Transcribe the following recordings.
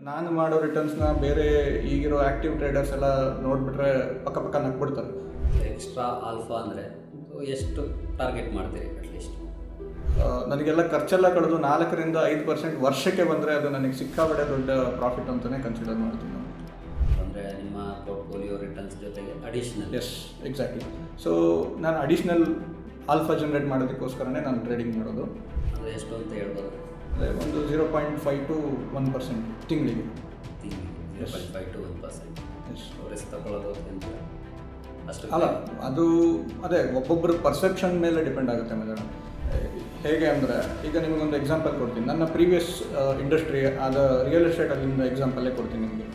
ನಾನು ಮಾಡೋ ರಿಟರ್ನ್ಸ್ನ ಬೇರೆ ಈಗಿರೋ ಆ್ಯಕ್ಟಿವ್ ಟ್ರೇಡರ್ಸ್ ಎಲ್ಲ ನೋಡಿಬಿಟ್ರೆ ಪಕ್ಕ ನಕ್ಬಿಡ್ತಾರೆ. ಎಕ್ಸ್ಟ್ರಾ ಆಲ್ಫಾ ಅಂದರೆ ಎಷ್ಟು ಟಾರ್ಗೆಟ್ ಮಾಡ್ತೀರಿ ಅಟ್ಲೀಸ್ಟ್? ನನಗೆಲ್ಲ ಖರ್ಚೆಲ್ಲ ಕಳೆದು 4-5% ವರ್ಷಕ್ಕೆ ಬಂದರೆ ಅದು ನನಗೆ ಸಿಕ್ಕಾಪಟ್ಟೆ ದೊಡ್ಡ ಪ್ರಾಫಿಟ್ ಅಂತಲೇ ಕನ್ಸಿಡರ್ ಮಾಡ್ತೀನಿ ನಾನು. ಅಂದರೆ ನಿಮ್ಮ ಪೋರ್ಟ್ಫೋಲಿಯೋ ರಿಟರ್ನ್ಸ್ ಜೊತೆಗೆ ಅಡಿಷ್ನಲ್? Yes, exactly. ಸೊ ನಾನು ಅಡಿಷ್ನಲ್ ಆಲ್ಫಾ ಜನರೇಟ್ ಮಾಡೋದಕ್ಕೋಸ್ಕರನೇ ನಾನು ಟ್ರೇಡಿಂಗ್ ಮಾಡೋದು. ಅಂದರೆ ಎಷ್ಟು ಅಂತ ಹೇಳ್ಬೋದು? ಅಂದರೆ ಒಂದು 0.5 to 1% ತಿಂಗಳಿಗೆ. 0.5 to 1%. ಎಸ್. ರಿಸ್ಕ್ ತಗೊಳ್ಳೋದು ಅಂತ ಅಷ್ಟು ಅಲ್ಲ, ಅದು ಅದೇ ಒಬ್ಬೊಬ್ಬರ ಪರ್ಸೆಪ್ಷನ್ ಮೇಲೆ ಡಿಪೆಂಡ್ ಆಗುತ್ತೆ ಮೇಡಮ್. ಹೇಗೆ ಅಂದರೆ, ಈಗ ನಿಮಗೊಂದು ಎಕ್ಸಾಂಪಲ್ ಕೊಡ್ತೀನಿ. ನನ್ನ ಪ್ರೀವಿಯಸ್ ಇಂಡಸ್ಟ್ರಿ ಆದ ರಿಯಲ್ ಎಸ್ಟೇಟಲ್ಲಿಂದ ಎಕ್ಸಾಂಪಲ್ಲೇ ಕೊಡ್ತೀನಿ ನಿಮಗೆ.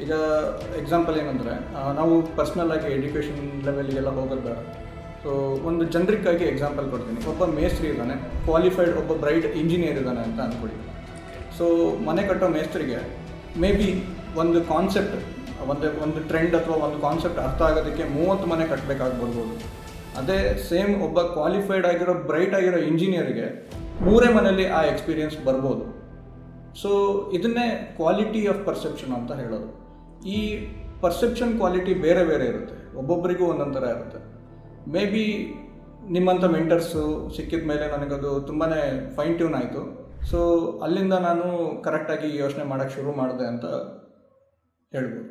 ಈಗ ಎಕ್ಸಾಂಪಲ್ ಏನಂದರೆ, ನಾವು ಪರ್ಸ್ನಲ್ಲಾಗಿ ಎಜುಕೇಷನ್ ಲೆವೆಲ್ಗೆಲ್ಲ ಹೋಗೋದು ಬೇಡ. ಸೊ ಒಂದು ಜನರಿಕ್ ಆಗಿ ಎಕ್ಸಾಂಪಲ್ ಕೊಡ್ತೀನಿ. ಒಬ್ಬ ಮೇಸ್ತ್ರಿ ಇದ್ದಾನೆ, ಕ್ವಾಲಿಫೈಡ್ ಒಬ್ಬ ಬ್ರೈಟ್ ಇಂಜಿನಿಯರ್ ಇದ್ದಾನೆ ಅಂತ ಅಂದ್ಕೊಳ್ಳಿ. ಸೊ ಮನೆ ಕಟ್ಟೋ ಮೇಸ್ತ್ರಿಗೆ ಮೇ ಬಿ ಒಂದು ಕಾನ್ಸೆಪ್ಟ್, ಒಂದು ಟ್ರೆಂಡ್ ಅಥವಾ ಒಂದು ಕಾನ್ಸೆಪ್ಟ್ ಅರ್ಥ ಆಗೋದಕ್ಕೆ 30 ಮನೆ ಕಟ್ಟಬೇಕಾಗ್ಬಿಡ್ಬೋದು. ಅದೇ ಸೇಮ್ ಒಬ್ಬ ಕ್ವಾಲಿಫೈಡ್ ಆಗಿರೋ ಬ್ರೈಟ್ ಆಗಿರೋ ಇಂಜಿನಿಯರಿಗೆ 3 ಮನೆಯಲ್ಲಿ ಆ ಎಕ್ಸ್ಪೀರಿಯನ್ಸ್ ಬರ್ಬೋದು. ಸೊ ಇದನ್ನೇ ಕ್ವಾಲಿಟಿ ಆಫ್ ಪರ್ಸೆಪ್ಷನ್ ಅಂತ ಹೇಳೋದು. ಈ ಪರ್ಸೆಪ್ಷನ್ ಕ್ವಾಲಿಟಿ ಬೇರೆ ಬೇರೆ ಇರುತ್ತೆ, ಒಬ್ಬೊಬ್ಬರಿಗೂ ಒಂದೊಂದು ಥರ ಇರುತ್ತೆ. ಮೇ ಬಿ ನಿಮ್ಮಂಥ ಮೆಂಟರ್ಸು ಸಿಕ್ಕಿದ ಮೇಲೆ ನನಗದು ತುಂಬಾ ಫೈನ್ ಟ್ಯೂನ್ ಆಯಿತು. ಸೊ ಅಲ್ಲಿಂದ ನಾನು ಕರೆಕ್ಟಾಗಿ ಯೋಚನೆ ಮಾಡೋಕ್ಕೆ ಶುರು ಮಾಡಿದೆ ಅಂತ ಹೇಳ್ಬೋದು.